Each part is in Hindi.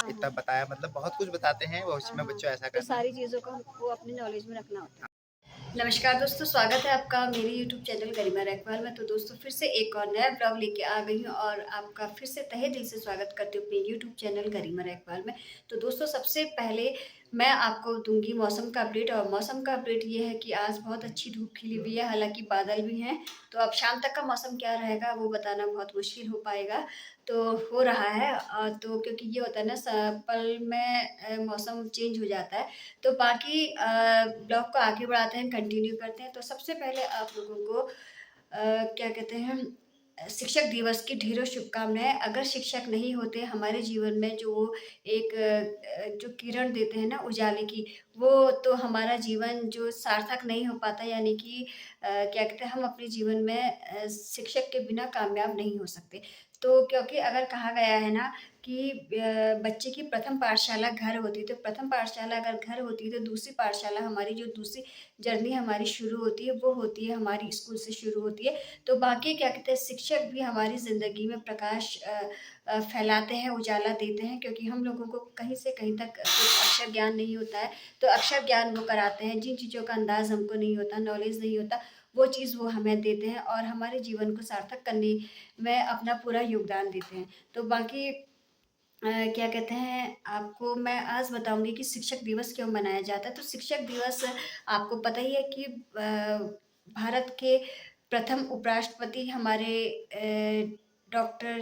इतना बताया, मतलब बहुत कुछ बताते हैं वो, उसमें बच्चों ऐसा तो करना है। सारी चीज़ों को हमको अपनी नॉलेज में रखना होता है। नमस्कार दोस्तों, स्वागत है आपका मेरे यूट्यूब चैनल गरिमा रैकवाल में। तो दोस्तों फिर से एक और नया ब्लॉग लेके आ गई हूँ और आपका फिर से तहे दिल से स्वागत करती हूँ अपने यूट्यूब चैनल गरिमा रैकवाल में। तो दोस्तों सबसे पहले मैं आपको दूंगी मौसम का अपडेट, और मौसम का अपडेट ये है कि आज बहुत अच्छी धूप खिली हुई है, हालांकि बादल भी हैं। तो अब शाम तक का मौसम क्या रहेगा वो बताना बहुत मुश्किल हो पाएगा। तो हो रहा है तो क्योंकि ये होता है ना, पल में मौसम चेंज हो जाता है। तो बाकी ब्लॉग को आगे बढ़ाते हैं, कंटिन्यू करते हैं। तो सबसे पहले आप लोगों को क्या कहते हैं, शिक्षक दिवस की ढेरों शुभकामनाएँ। अगर शिक्षक नहीं होते हमारे जीवन में, जो वो एक जो किरण देते हैं ना उजाले की, वो तो हमारा जीवन जो सार्थक नहीं हो पाता, यानी कि क्या कहते हैं, हम अपने जीवन में शिक्षक के बिना कामयाब नहीं हो सकते। तो क्योंकि अगर कहा गया है ना कि बच्चे की प्रथम पाठशाला घर होती है, तो प्रथम पाठशाला अगर घर होती है तो दूसरी पाठशाला हमारी, जो दूसरी जर्नी हमारी शुरू होती है वो होती है हमारी स्कूल से शुरू होती है। तो बाकी क्या कहते हैं, शिक्षक भी हमारी ज़िंदगी में प्रकाश फैलाते हैं, उजाला देते हैं, क्योंकि हम लोगों को कहीं से कहीं तक कुछ अक्षर ज्ञान नहीं होता है, तो अक्षर ज्ञान वो कराते हैं। जिन चीज़ों का अंदाज़ हमको नहीं होता, नॉलेज नहीं होता, वो चीज़ वो हमें देते हैं और हमारे जीवन को सार्थक करने में अपना पूरा योगदान देते हैं। तो बाकी क्या कहते हैं, आपको मैं आज बताऊँगी कि शिक्षक दिवस क्यों मनाया जाता है। तो शिक्षक दिवस आपको पता ही है कि भारत के प्रथम उपराष्ट्रपति हमारे डॉक्टर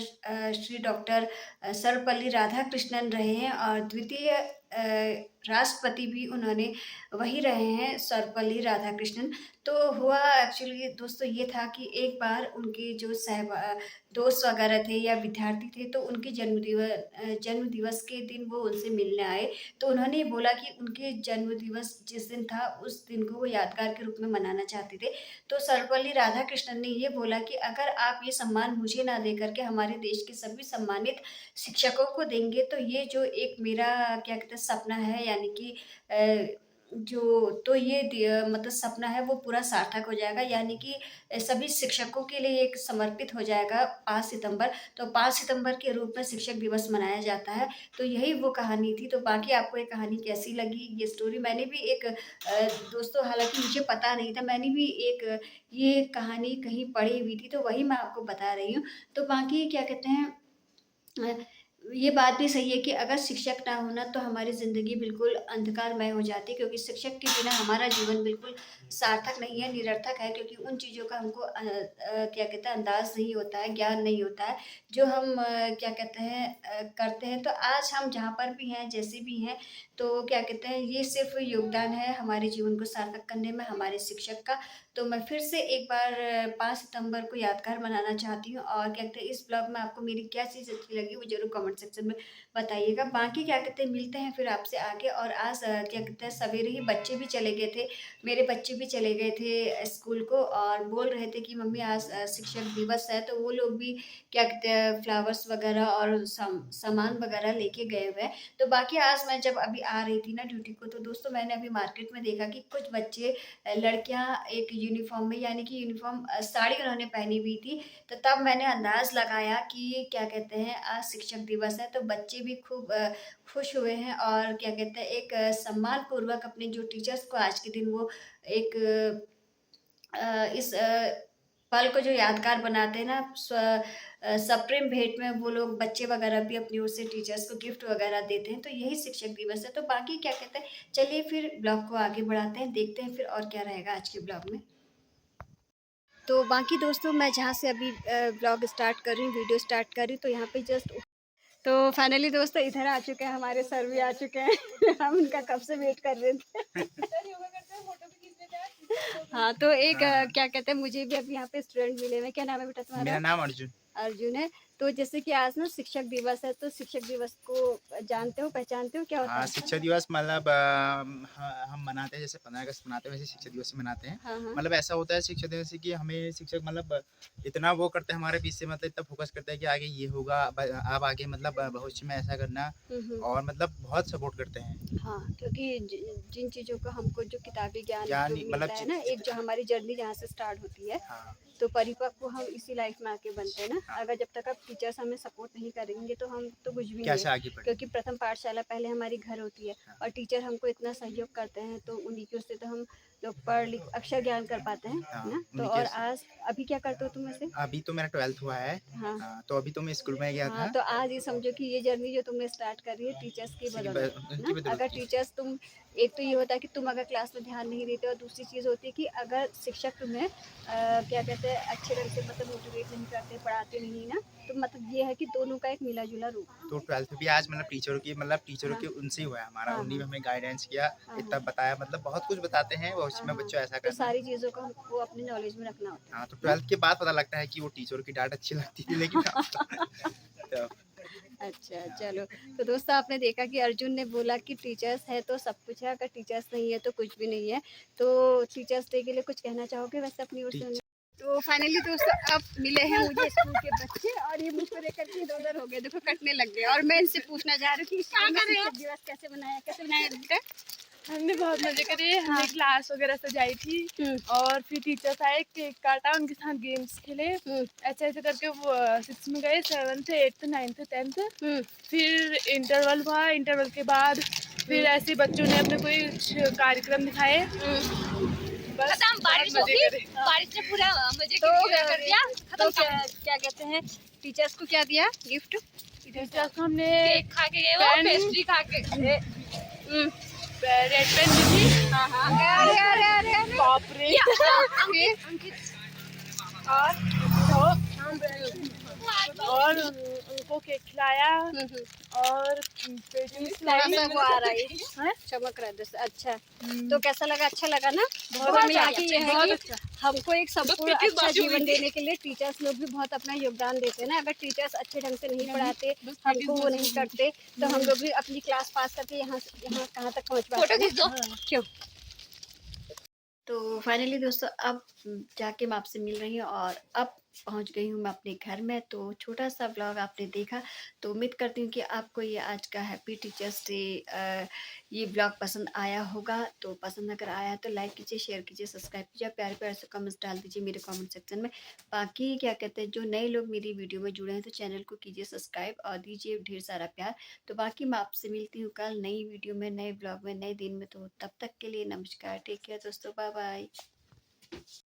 श्री डॉक्टर सर्वपल्ली राधाकृष्णन रहे हैं, और द्वितीय राष्ट्रपति भी उन्होंने वही रहे हैं, सर्वपल्ली राधाकृष्णन। तो हुआ एक्चुअली दोस्तों ये था कि एक बार उनके जो दोस्त वगैरह थे या विद्यार्थी थे, तो उनके जन्म दिवस के दिन वो उनसे मिलने आए। तो उन्होंने बोला कि उनके जन्म दिवस जिस दिन था, उस दिन को वो यादगार के रूप में मनाना चाहते थे। तो सर्वपल्ली राधाकृष्णन ने ये बोला कि अगर आप ये सम्मान मुझे ना दे करके हमारे देश के सभी सम्मानित शिक्षकों को देंगे, तो ये जो एक मेरा क्या कहते हैं सपना है, यानी कि जो तो ये मतलब सपना है वो पूरा सार्थक हो जाएगा, यानी कि सभी शिक्षकों के लिए एक समर्पित हो जाएगा 5 सितंबर। तो 5 सितंबर के रूप में शिक्षक दिवस मनाया जाता है। तो यही वो कहानी थी। तो बाकी आपको ये कहानी कैसी लगी, ये स्टोरी, मैंने भी एक दोस्तों, हालाँकि मुझे पता नहीं था, मैंने भी एक ये कहानी कहीं पढ़ी हुई थी, तो वही मैं आपको बता रही हूँ। तो बाकी क्या कहते हैं, अ, ये बात भी सही है कि अगर शिक्षक ना होना तो हमारी ज़िंदगी बिल्कुल अंधकारमय हो जाती, क्योंकि शिक्षक के बिना हमारा जीवन बिल्कुल सार्थक नहीं है, निरर्थक है, क्योंकि उन चीज़ों का हमको क्या कहते हैं अंदाज़ नहीं होता है, ज्ञान नहीं होता है, जो हम क्या कहते हैं करते हैं। तो आज हम जहाँ पर भी हैं, जैसे भी हैं, तो क्या कहते हैं, ये सिर्फ़ योगदान है हमारे जीवन को सार्थक करने में हमारे शिक्षक का। तो मैं फिर से एक बार 5 सितंबर को यादगार मनाना चाहती हूँ, और क्या कहते हैं, इस ब्लॉग में आपको मेरी क्या चीज़ अच्छी लगी वो ज़रूर कमेंट सेक्शन में बताइएगा। बाकी क्या कहते हैं, मिलते हैं फिर आपसे आगे। और आज क्या कहते हैं, सवेरे ही बच्चे भी चले गए थे, मेरे बच्चे भी चले गए थे स्कूल को, और बोल रहे थे कि मम्मी आज शिक्षक दिवस है। तो वो लोग भी क्या कहते हैं फ्लावर्स वगैरह और सामान वगैरह लेके गए हुए हैं। तो बाकी आज मैं जब अभी आ रही थी ना ड्यूटी को, तो दोस्तों मैंने अभी मार्केट में देखा कि कुछ बच्चे लड़कियां एक यूनिफॉर्म में, यानी कि यूनिफॉर्म साड़ी उन्होंने पहनी हुई थी। तो तब मैंने अंदाज़ लगाया कि क्या कहते हैं, आज शिक्षक दिवस है। तो बच्चे भी खूब खुश हुए हैं, और क्या कहते हैं एक सम्मान पूर्वक अपने जो टीचर्स को आज के दिन वो एक इस पल को जो यादगार बनाते हैं ना, सप्रेम भेंट में वो लोग बच्चे वगैरह भी अपनी ओर से टीचर्स को गिफ्ट वगैरह देते हैं। तो यही शिक्षक दिवस है। तो बाकी क्या कहते हैं, चलिए फिर ब्लॉग को आगे बढ़ाते हैं, देखते हैं फिर और क्या रहेगा आज के ब्लॉग में। तो बाकी दोस्तों मैं जहाँ से अभी ब्लॉग स्टार्ट कर रही हूँ, वीडियो स्टार्ट कर रही हूँ, तो यहाँ पे जस्ट तो फाइनली दोस्तों इधर आ चुके हैं, हमारे सर भी आ चुके हैं। हम उनका कब से वेट कर रहे थे। हाँ, तो एक क्या कहते हैं, मुझे भी अभी यहाँ पे स्टूडेंट मिले हैं। क्या नाम है बेटा तुम्हारा? मेरा नाम अर्जुन। अर्जुन है। तो जैसे कि आज ना शिक्षक दिवस है, तो शिक्षक दिवस को जानते हो, पहचानते हो, क्या होता हाँ, है? शिक्षक दिवस मतलब हम मनाते हैं, जैसे 15 अगस्त मनाते हैं वैसे शिक्षक दिवस मनाते हैं। हाँ, हाँ। मतलब ऐसा होता है शिक्षक दिवस से कि हमें शिक्षक मतलब इतना वो करते हैं हमारे पीछे, मतलब इतना फोकस करते हैं कि आगे ये होगा, आप आगे मतलब भविष्य में ऐसा करना, हुँ, हुँ। और मतलब बहुत सपोर्ट करते हैं। हाँ, क्योंकि जिन चीज़ों का हमको जो किताबी ज्ञान ज्ञान जो ही मतलब मिलता है ना, एक जो हमारी जर्नी जहाँ से स्टार्ट होती है, हाँ, तो परिपक्व हम इसी लाइफ में आके बनते हैं ना। अगर जब तक आप टीचर्स हमें सपोर्ट नहीं करेंगे तो हम तो कुछ भी नहीं कैसे है। आगे बढ़े। क्योंकि प्रथम पाठशाला पहले हमारी घर होती है हाँ, और टीचर हमको इतना सहयोग करते हैं तो उन्हीं के उससे तो हम लोग पढ़ लिख अक्षर ज्ञान कर पाते हैं, हाँ, है ना। तो उन्हीं और के आज अभी क्या करते हो तुम वैसे? अभी तो मेरा 12th हुआ है। हाँ। तो अभी तो मैं स्कूल में गया हाँ, था। तो आज ये समझो कि ये जर्नी जो तुमने स्टार्ट करी है टीचर्स की किसी की बदौलत है उनकी ना। बदौलत अगर की। टीचर्स तुम, एक तो ये होता है कि तुम अगर क्लास में ध्यान नहीं देते और दूसरी चीज़ होती है कि अगर शिक्षक तुम्हें क्या कहते हैं अच्छे ढंग से मतलब मोटिवेट नहीं करते, पढ़ाते नहीं ना, तो मतलब ये है कि दोनों का एक मिला जुला रूप। तो 12th भी आज टीचरों हाँ की उनसे ही हुआ है हमारा। हाँ उन्हीं हाँ ने हमें गाइडेंस किया, हाँ इतना हाँ बताया, मतलब बहुत कुछ बताते हैं भविष्य हाँ में हाँ। बच्चों ऐसा तो करना। सारी चीज़ों को हमको अपनी नॉलेज में रखना होता हाँ, तो है 12th के बाद पता लगता है कि वो टीचर की डांट अच्छी लगती थी, लेकिन अब तो अच्छा, चलो। तो दोस्तों आपने देखा कि अर्जुन ने बोला कि टीचर्स है तो सब कुछ है, अगर टीचर्स नहीं है तो कुछ भी नहीं है। तो टीचर्स डे के लिए कुछ कहना चाहोगे वैसे अपनी ओर से उन्हें? तो फाइनली दोस्तों अब मिले हैं मुझे स्कूल के बच्चे और ये मुझको देख करके इधर-उधर हो गए, देखो कटने लग गए और मैं इनसे पूछना चाह रही हूँ कि स्कूल में शिक्षक दिवस कैसे मनाया? कैसे मनाया बेटा? हमने बहुत मजे करे, हमने हाँ। क्लास वगैरह सजाई थी और फिर टीचर्स आए, केक काटा, उनके साथ गेम्स खेले। ऐसे ऐसे करके वो 6 में गए, 7th 8th 9th 10th। फिर इंटरवल हुआ, इंटरवल के बाद फिर ऐसे बच्चों ने अपने कोई कार्यक्रम दिखाए। बस बारिश बहुत मजे करे। बारिश ने पूरा मजे कर दिया। तो क्या कहते हैं टीचर्स को क्या दिया गिफ्ट? टीचर्स को हमने केक खा के गए वो, पेन, पेस्ट्री खा के। रेड पेन दी थी। हाँ हाँ। अरे बाप रे। और उनको केक खिलाया और थोड़ा सा वो आ रहा है, चमक रहा है जैसे। अच्छा, तो कैसा लगा? अच्छा लगा ना? बहुत मिला के ये है कि हमको एक संपूर्ण अच्छा जीवन देने के लिए टीचर्स लोग भी बहुत अपना योगदान देते हैं ना। अगर टीचर्स अच्छे ढंग से नहीं पढ़ाते, हमको वो नहीं करते, तो हम लोग भी अपनी क्लास पास करके यहाँ कहाँ तक पहुँच पाते हैं। क्यों? तो फाइनली दोस्तों अब जाके मैं आपसे मिल रही हूँ और अब पहुँच गई हूँ मैं अपने घर में। तो छोटा सा ब्लॉग आपने देखा, तो उम्मीद करती हूँ कि आपको ये आज का हैप्पी टीचर्स डे ये ब्लॉग पसंद आया होगा। तो पसंद अगर आया तो लाइक कीजिए, शेयर कीजिए, सब्सक्राइब कीजिए, प्यारे प्यारे से कमेंट्स डाल दीजिए मेरे कमेंट सेक्शन में। बाकी क्या कहते हैं, जो नए लोग मेरी वीडियो में जुड़े हैं तो चैनल को कीजिए सब्सक्राइब और दीजिए ढेर सारा प्यार। तो बाकी मैं आपसे मिलती हूँ कल नई वीडियो में, नए ब्लॉग में, नए दिन में। तो तब तक के लिए नमस्कार, टेक केयर दोस्तों, बाय बाय।